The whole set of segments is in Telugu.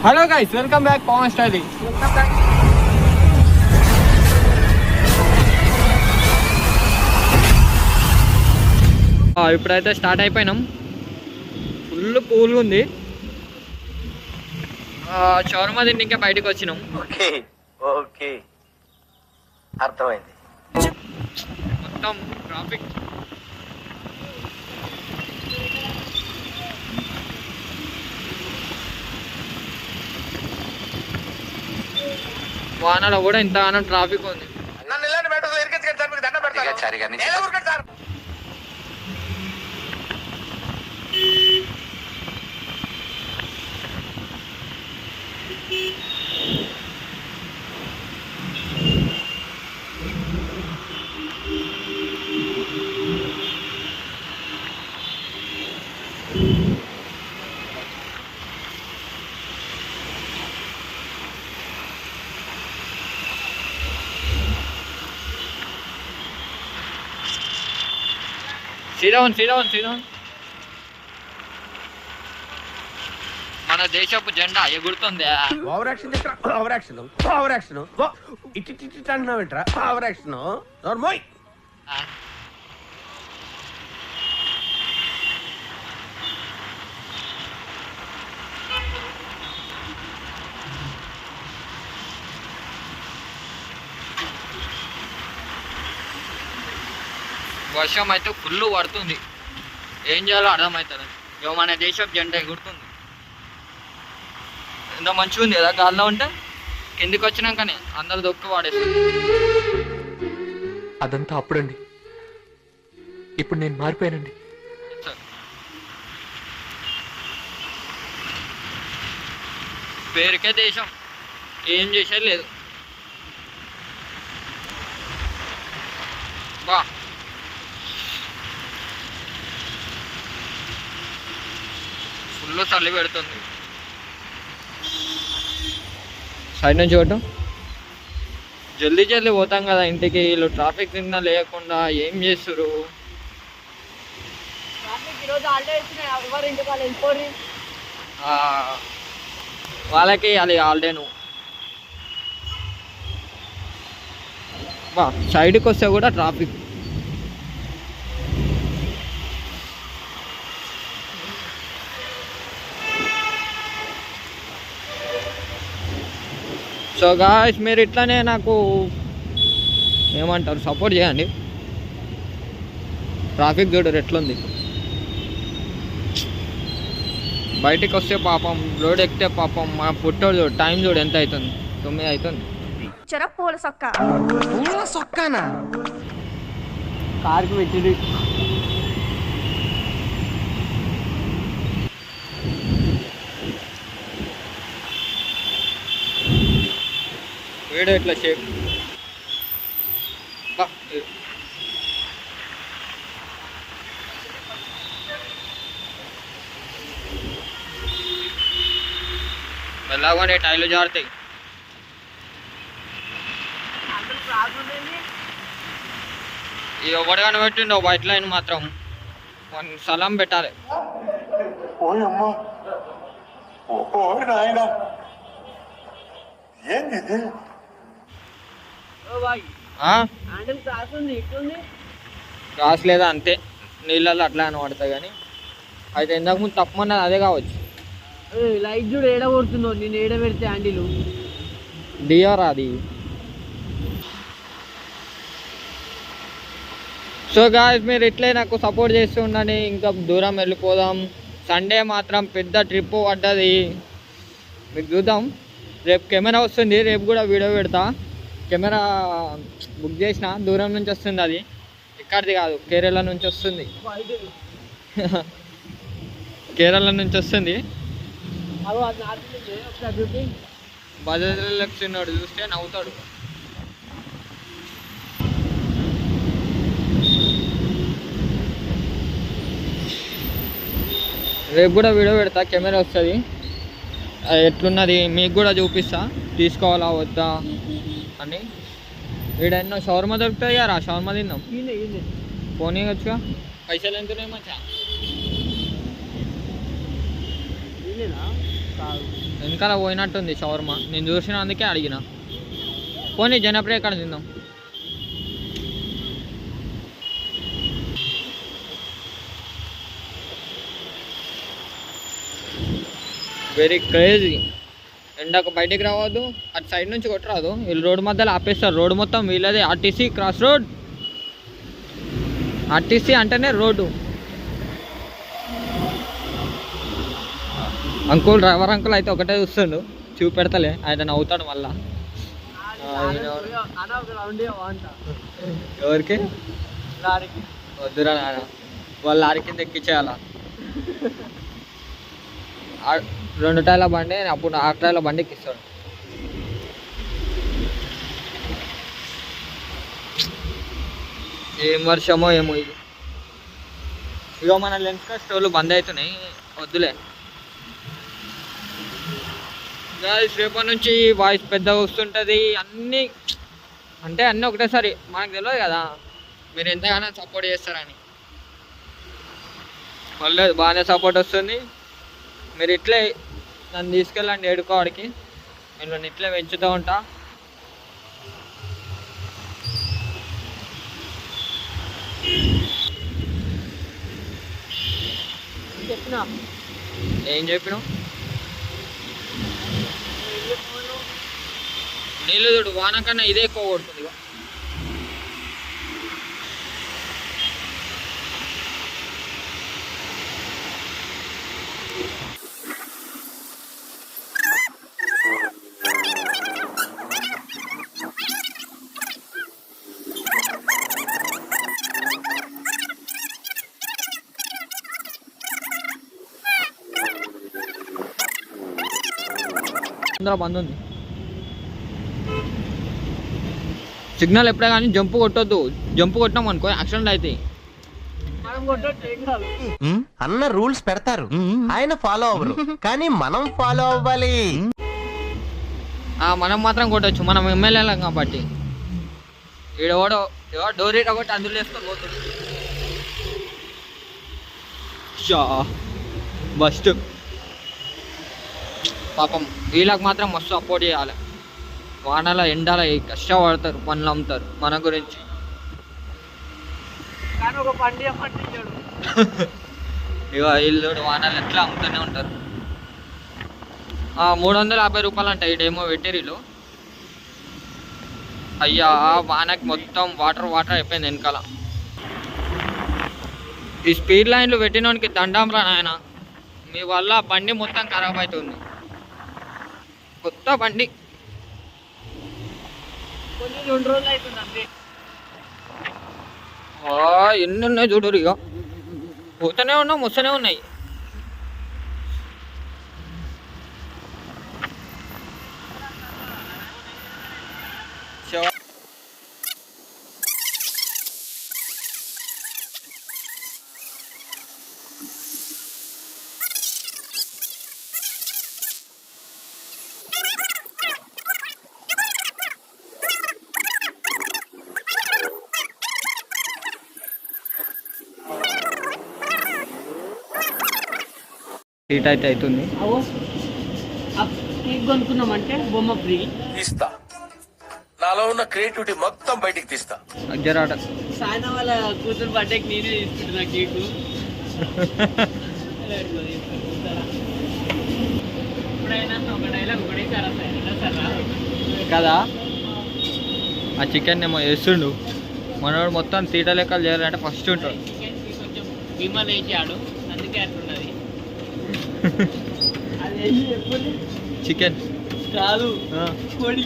Hello guys, welcome back Pavan styling. ఇప్పుడైతే స్టార్ట్ అయిపోయినాం. ఫుల్ కూల్గా ఉంది. షవర్మా తింటే బయటకు వచ్చినాం. ఓకే ఓకే అర్థమైంది. మొత్తం ట్రాఫిక్. వానలో కూడా ఇంతగానో ట్రాఫిక్ ఉంది. శ్రీరామ్ మన దేశపు జెండా ఎగురుతుంది. ఓవర్ యాక్షన్ ఇట్టి అంటున్నావేంట్రా? Over action నోర్మోయ్. వర్షం అయితే ఫుల్ పడుతుంది. ఏం చేయాలో అర్థమవుతుంది. ఇక మన దేశపు జెండా ఎగురుతుంది. ఎంత మంచిగా ఉంది కదా గాల్లో ఉంటే. కిందికి వచ్చినాకనే అందరు దొక్కి వాడేస్తుంది. అదంతా అప్పుడండి. ఇప్పుడు నేను మారిపోయానండి. పేరుకే దేశం, ఏం చేసేది లేదు. బా ఫుల్ చలి పెడుతుంది. సైడ్ నుంచి చూడటం జల్దీ పోతాం కదా ఇంటికి. వీళ్ళు ట్రాఫిక్ సిగ్నల్ లేకుండా ఏం చేస్తారు? వాళ్ళకి అది హాలిడేను. బా సైడ్కి వస్తే కూడా ట్రాఫిక్. సో గాయ్స్, మీరు ఇట్లానే నాకు ఏమంటారు సపోర్ట్ చేయండి. ట్రాఫిక్ చూడరు ఎట్లుంది. బయటికి వస్తే పాపం, రోడ్ ఎక్కితే పాపం. మా పుట్టోడు చూడు, టైం చూడు ఎంత అవుతుంది, 9 అవుతుంది. పూల సొక్కానా కార్కి పెట్టి వీడియో ఇట్లా షేప్. మెల్లగానే టైర్లు జారుతాయి. ఈ ఒకటి కనిపెట్టిండు వైట్ లైన్ మాత్రం సలాం పెట్టాలి. క్రాస్ లేదా అంతే, నీళ్ళల్లో అట్లా అని పడతాయి. కానీ అయితే ఇందాక ముందు తప్పమన్నది అదే కావచ్చు. లైట్ చూడు ఏడ కొడుతున్నావు. నేను ఏడ పెడితే హ్యాండిల్ డిఆర్ అది. సో గాయ్స్, మీరు ఇట్లే నాకు సపోర్ట్ చేస్తూ ఉండండి. ఇంకా దూరం వెళ్ళిపోదాం. సండే మాత్రం పెద్ద ట్రిప్ పడ్డది. మీకు చూద్దాం. రేపు కెమెరా వస్తుంది. రేపు కూడా వీడియో పెడతా. కెమెరా బుక్ చేసిన, దూరం నుంచి వస్తుంది. అది ఇక్కడిది కాదు, కేరళ నుంచి వస్తుంది. కేరళ నుంచి వస్తుంది. బజాజ్ ఉన్నాడు, చూస్తే నవ్వుతాడు. రేపు కూడా వీడియో పెడతా, కెమెరా వస్తుంది. ఎట్లున్నది మీకు కూడా చూపిస్తా, తీసుకోవాలా వద్దా అని. వీడన్నో షవర్మా దొరుకుతుంది కదా, షవర్మా తిందాం. పోనీ వచ్చుగా, పైసలు ఎంతున్నాయి మచ్చా? వెనకాల పోయినట్టుంది షవర్మా. నేను చూసిన అందుకే అడిగిన. పోనీ జనప్రియ ఎక్కడ తిందాం. Very crazy. ఎండకు బయటికి రావద్దు, అటు సైడ్ నుంచి కొట్టరాదు. వీళ్ళు రోడ్డు మధ్యలో ఆపేస్తారు. రోడ్డు మొత్తం వీళ్ళదే. RTC cross road. ఆర్టీసీ అంటేనే రోడ్డు. అంకుల్ డ్రైవర్ అంకుల్ అయితే ఒకటే చూస్తుండు, చూపెడతలే, ఆయన నవ్వుతాడు మళ్ళా. ఎవరికి? లారీకి. వద్దురా నాన్న, వాళ్ళు లారీ కింద ఎక్కించేయాల. 2 టైర్ల బండి, అప్పుడు 6 టైర్ల బండి ఎక్కిస్తాడు. ఏం వర్షమో ఏమో ఇది. ఇగో మన లెన్స్ స్టోర్లు బంద్ అవుతున్నాయి, వద్దులే. రేపటి నుంచి వాయిస్ పెద్దగా వస్తుంటుంది. అన్నీ అంటే అన్నీ ఒకటేసారి మనకు తెలియదు కదా మీరు ఎంతగానో సపోర్ట్ చేస్తారని. పర్లేదు, బాగానే సపోర్ట్ వస్తుంది. మీరు ఇట్లే నన్ను తీసుకెళ్ళండి ఏడుకోవాడికి, నేను నన్ను ఇట్లే పెంచుతూ ఉంటా. చెప్పినా ఏం చెప్పినావు? నీళ్ళు చూడు, వాన కన్నా ఇదే ఎక్కువ కొడుతుంది. అందరూ బంద్ ఉంది. సిగ్నల్ ఎప్పుడే కానీ జంప్ కొట్టొద్దు. జంప్ కొట్టినాం అనుకో యాక్సిడెంట్ అవుతాయి. అన్న రూల్స్ పెడతారు, ఆయన ఫాలో అవ్వరు, కానీ మనం ఫాలో అవ్వాలి. మనం మాత్రం కొట్టచ్చు, మనం ఎమ్మెల్యేలం కాబట్టి. ఈడోడో డోర్ ఇట కొట్టి అందులో వేసుకొని పోతుంది. బస్ట్ పాపం వీళ్ళకి మాత్రం మస్తు సపోర్ట్ చేయాలి. వానల ఎండాల కష్టపడతారు, పనులు అమ్ముతారు మన గురించి. కానీ ఒక పండుగ పండించాడు. ఇక వీళ్ళు వానలు ఎట్లా అమ్ముతూనే ఉంటారు. 350 రూపాయలు అంట ఈ డేమో వెటరీలో. అయ్యా వానకి మొత్తం వాటర్ అయిపోయింది వెనకాల. ఈ స్పీడ్ లైన్లు పెట్టినోనికి దండం రా నాయన, మీ వల్ల బండి మొత్తం ఖరాబ్ అవుతుంది. కొత్త బండి కొన్ని 2 రోజులు అవుతుంది అంతే. ఎన్ని ఉన్నాయి చూడు. ఇక పోతూనే ఉన్నాం, వస్తూనే ఉన్నాయి. హీట్ అయితే అవుతుంది. కేక్ కొనుక్కున్నామంటే బొమ్మ ఫ్రీ తీస్తా, నాలో ఉన్న క్రియేటివిటీ మొత్తం బయటికి తీస్తా. జరాట సాయన వాళ్ళ కూతురు బర్త్డేకి నేనే తీసుకుంటున్నా కేకు. ఇప్పుడైనా ఒక డైలాగ్ ఒకటేసారి కదా. ఆ చికెన్ ఏమో వేస్తుండు మనోడు. మొత్తం తీట లెక్కలు చేయాలంటే ఫస్ట్ ఉంటాడు. చికెన్ కొంచెం భీమాలు వేసాడు, అందుకే అట్లున్నది. అది చికెన్ కాదు కోడి.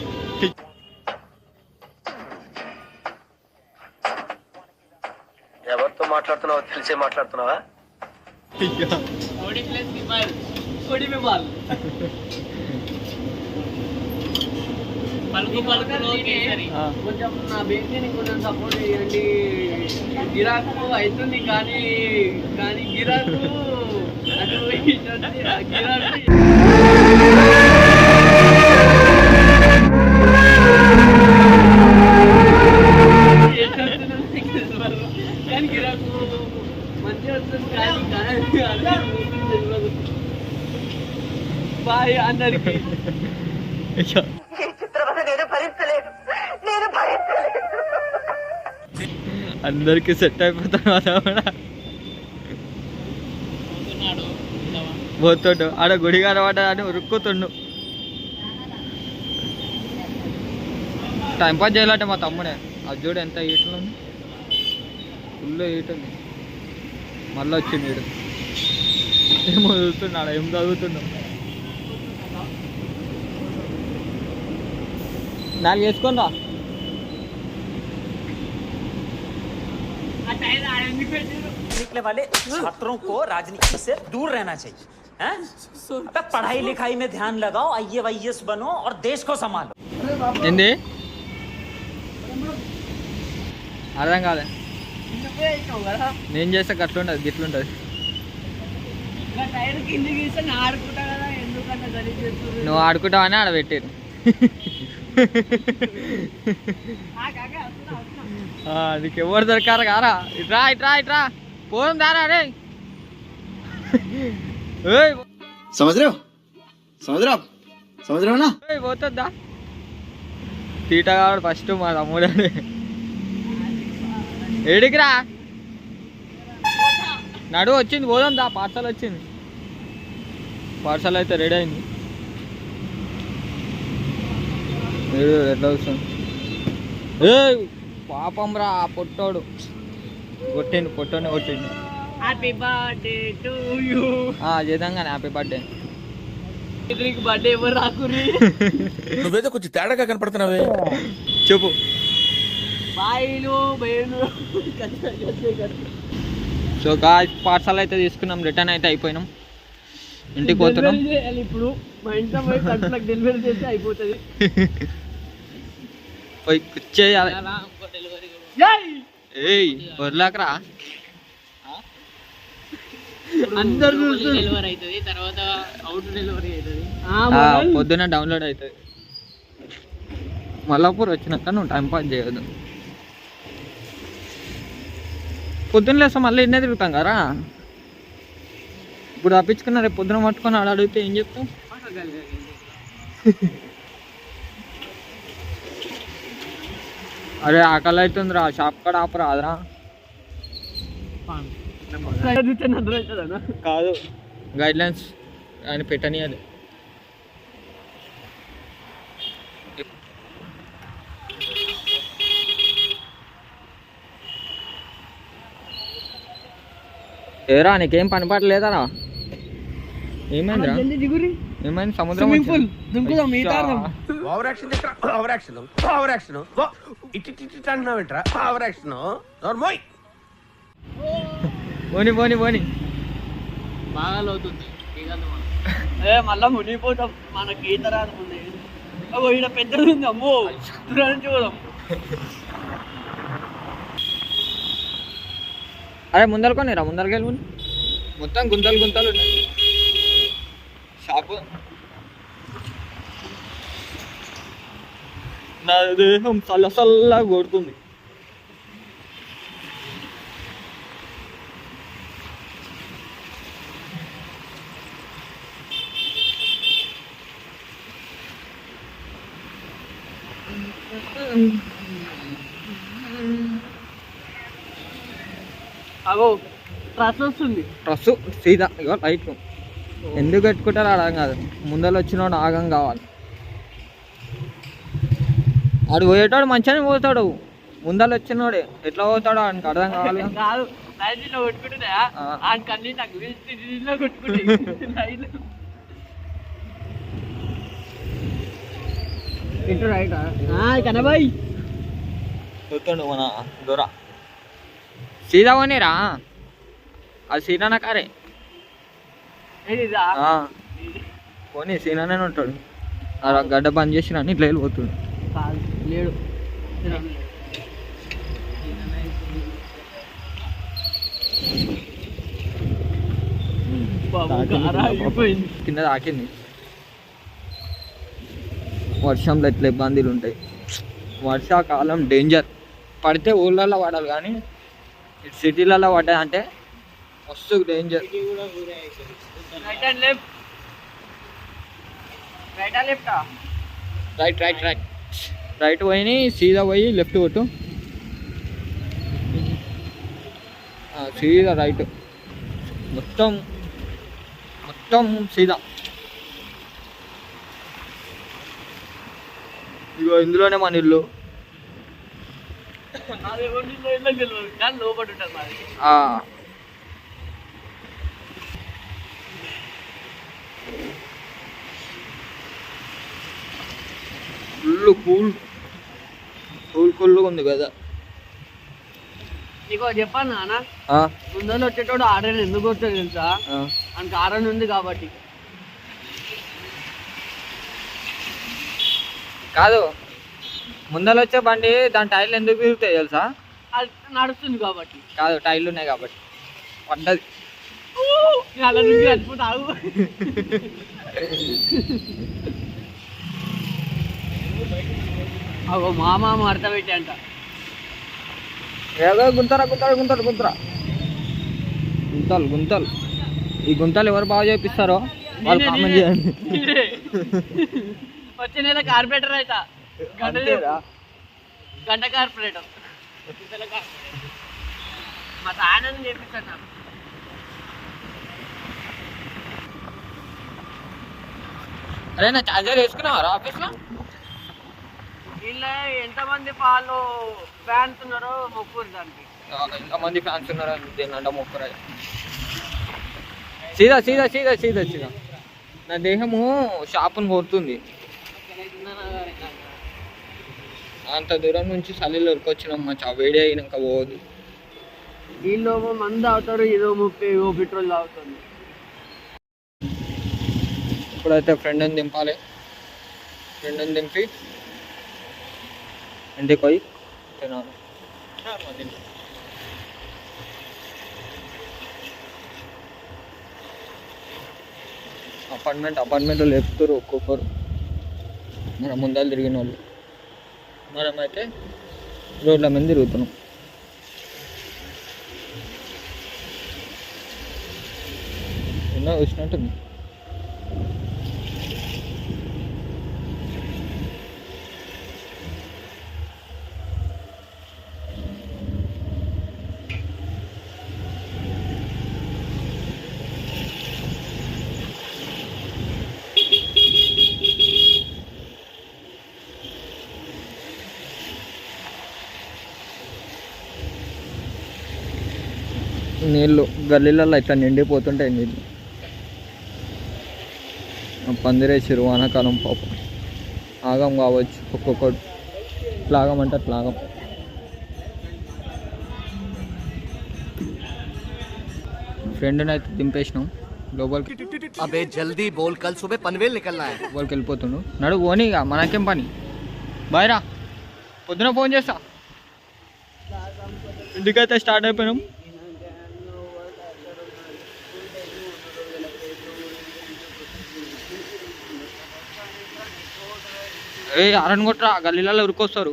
ఎవరితో మాట్లాడుతున్నావో తెలిసే మాట్లాడుతున్నావా? కోడి ప్లస్ విమాల్, కోడి విమాల్. పలుకు పలుకులో కేసరి. కొంచెం నా బేబీని కొంచెం సపోర్ట్ చేయండి. గిరాకు అవుతుంది కానీ గిరాకు అటు గిరాకు కానీ గిరాకు మంచిగా వస్తుంది కానీ బాయ్ అందరికి. అందరికి సెట్ అయిపోతాను అదా కూడా పోతుండు ఆడ గుడి కనబడ్డా అని ఉరుక్కుతుండు. టైంపాస్ చేయాలంటే మా తమ్ముడే అది చూడు ఎంత హీట్లో ఉంది, ఫుల్ హీట్ ఉంది. మళ్ళీ వచ్చింది వీడు ఏమో చూస్తున్నాడు, ఏం చదువుతున్నాం. 4 వేసుకొని రా. निकले वाले छात्रों को राजनीति से दूर रहना चाहिए हैं? अबे पढ़ाई लिखाई में ध्यान लगाओ, IAS बनो और देश को संभालो. ఏంది అర్థం కాలే. నేను చేస్తే గట్లుంటది గిట్లుంటది. టైర్ కిందికి తీస్తే నేను ఆడుకుంటా కదా, ఎందుకంటే గలీజ్ చేస్తుంది. నువ్వు ఆడుకుంటావని ఆడ పెట్టారు. నీకు ఎవరు దొరకారు కారా. ఇట్రా ఇట్రా ఇట్రా పోదాం దారా రే. పోతుందా తీట కావాడు ఫస్ట్ మా తమ్ముడే. ఏడికిరా నడువు వచ్చింది పోదాం దా. పార్సల్ వచ్చింది, పార్సల్ అయితే రెడీ అయింది. ఎట్లా వస్తుంది ఏ పాపం రా పొట్టోడు కొట్టిండు, పొట్టోనే కొట్టిండు. Happy birthday to you. చేద్దాం కానీ హ్యాపీ బర్త్డే. నీకు బర్త్డే ఎవరు రాకురి. నువ్వేదో కొంచెం తేడాగా కనపడుతున్నావే. చెప్పు. బాయిలు బయలు. సో పార్సల్ అయితే తీసుకున్నాం, రిటర్న్ అయితే అయిపోయినాం, ఇంటికి పోతున్నాం. ఇప్పుడు మా ఇంట్లో పోయి కడుపులకు డెలివరీ చేస్తే అయిపోతుంది. పోయి చేయాలి. ఏయ్ వదిలాకరా. అందరు డెలివరీ అవుతుంది, తర్వాత అవుట్ డెలివరీ అవుతుంది. పొద్దున డౌన్లోడ్ అవుతుంది. మల్లాపూర్ వచ్చినాక నువ్వు టైం పాస్ చేయదు. పొద్దున్న లేస్తాం మళ్ళీ ఎన్నే తిరుగుతాం కదా. ఇప్పుడు తప్పించుకున్నా, రేపు పొద్దున పట్టుకొని ఆడ అడిగితే ఏం చెప్తాం. అరే ఆకలి అవుతుందిరా, షాప్ కాడ ఆపరాదురా. కాదు గైడ్ లైన్స్ ఆయన పెట్టనియాలి. ఏరా నీకేం పని పట్టలేదరా? ఏమైందిరా? ఏమైంది? సముద్రం పోని పోని పోని బాగా అవుతుంది. మళ్ళా మునిగిపోతాం, మనకి ఈత రానుకుంది. ఈడ పెద్దది ఉంది, అమ్మో చూడం. అరే ముందరకొని రా, ముందరకి వెళ్ళి మొత్తం గుంతలు గుంతలు ఉన్నాయి షాపు. నా దేహం చల్లసల్లా కొడుతుంది. అగో ట్రస్ వస్తుంది. ట్రస్ సీదా ఇగో లైట్ ఎందుకు పెట్టుకుంటారో అర్థం కాదు. ముందర వచ్చినోడు ఆగం కావాలి. ఆడు పోయేటోడు మంచిగానే పోతాడు, ముందర వచ్చినోడే ఎట్లా పోతాడో ఆయనకు అర్థం కావాలి. కాదు లైట్లో కొట్టుకుంటున్నా కన్నీ నాకు కొట్టుకుంటే ఇటు రైట్ కనబాయ్ చూస్తుండు మన దూర సీదా పోనీరా. అది సీనా కారే పోనీ సీనానే ఉంటాడు. అలా గడ్డ బంద్ చేసి అన్ని ఇట్లా వెళ్ళిపోతుంది. లేడు కింద తాకింది. వర్షంలో ఎట్లా ఇబ్బందులు ఉంటాయి. వర్షాకాలం డేంజర్. పడితే ఊళ్ళల్లో పడాలి కానీ సిటీలలో పడ్డాయంటే మస్తు డేంజర్. రైటా లెఫ్టా? రైట్ రైట్ రైట్ రైట్ పోయి సీదా పోయి లెఫ్ట్ కొట్టు. సీదా రైట్ మొత్తం మొత్తం సీదా. ఇగో ఇందులోనే మన ఇల్లు. అది ఎవరిలో ఇల్లు తెలియదు కానీ లోపల ఉంటుంది మరి. ఫుల్ కూల్ కూల్ కూల్గా ఉంది కదా. నీకు చెప్పాను నాన్న, ముందర వచ్చేటోడు ఆర్డర్ ఎందుకు వచ్చాడు తెలుసా? మనకు ఆర్డర్ ఉంది కాబట్టి. కాదు, ముందర వచ్చే బండి దాని టైర్లు ఎందుకు తిరుగుతాయి తెలుసా? అది నడుస్తుంది కాబట్టి. కాదు, టైర్లు ఉన్నాయి కాబట్టి పడ్డది. అలా నుంచి చచ్చిపోతావు. అగో మామ మడత పెట్టి అంట. ఏదో గుంతరా గుంతరా గుంతలు గుంతరా గుంతలు గుంతలు. ఈ గుంతలు ఎవరు బాగా చేపిస్తారో వాళ్ళు కామెంట్ చేయండి. వచ్చే నెల కార్పొరేటర్ అయితే గంట కార్పొరేటర్ మా తానని చేపిస్తాను. అరే నా ఛార్జర్ వేసుకున్నావారా ఆఫీస్లో? వీళ్ళ ఎంతమంది వాళ్ళు ఫ్యాన్స్ ఉన్నారో మొక్కురు దానికి. ఎంతమంది ఫ్యాన్స్ ఉన్నారో దేనంట మొక్కరా. సీదా సీదా సీదా సీదా సీదా. నా దేహము షాపును కొడుతుంది. అంత దూరం నుంచి చలిలో ఉరికొచ్చినాం మా వేడి అయినాక పోదు. వీళ్ళు మంది తాగుతారు, ఏదో 30 పెట్రోల్ తాగుతుంది. ఇప్పుడైతే ఫ్రెండ్ని దింపాలి. ఫ్రెండ్ని దింపి ఇంటికి పోయి తినాలి. అపార్ట్మెంట్లో లేపుతారు ఒక్కొక్కరు. మన ముందర తిరిగిన వాళ్ళు, మనమైతే రోడ్ల మీద తిరుగుతున్నాం. ఎన్నో వచ్చినట్టుంది. నీళ్ళు గల్లీలలో ఇట్లా నిండిపోతుంటాయి నీళ్ళు. పందిరేసారు వానాకాలం పాపం. ఆగం కావచ్చు ఒక్కొక్కడు. ఇట్లా ఆగమంటే అట్లా ఆగం. ఫ్రెండ్ని అయితే దింపేసినాం లోపలికి. అబే జల్దీ బోల్, కల్ సుబే పన్వేల్ నికల్నా హై. లోపలికి వెళ్ళిపోతుండు. నడు పోనీగా, మనకేం పని. బాయ్ రా, పొద్దున ఫోన్ చేస్తా. ఇంటికైతే స్టార్ట్ అయిపోయినాం. అరణ్ కొట్రా, గల్లీలలో ఉరికొస్తారు.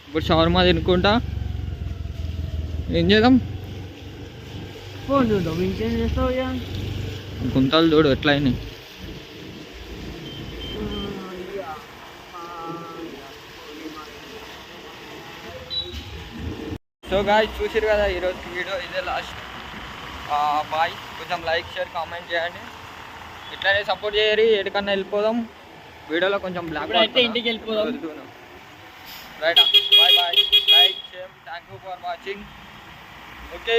ఇప్పుడు షవర్మా తినుకుంటా ఏం చేద్దాం? ఫోన్ చూద్దాం, ఇంకేం చేస్తావు? గుంతలు చూడు ఎట్లా అయినాయి. సో గాయ్స్, చూసారు కదా ఈరోజు వీడియో, ఇదే లాస్ట్. బాయ్. కొంచెం లైక్, షేర్, కామెంట్ చేయండి. ఇట్లానే సపోర్ట్ చేయరు. ఎక్కడికన్నా వెళ్ళిపోదాం. వీడియోలో కొంచెం బ్లాక్ అయితే ఇంటికి వెళ్ళిపోదాం. Right, bye bye. Like, share, thank you for watching. Okay.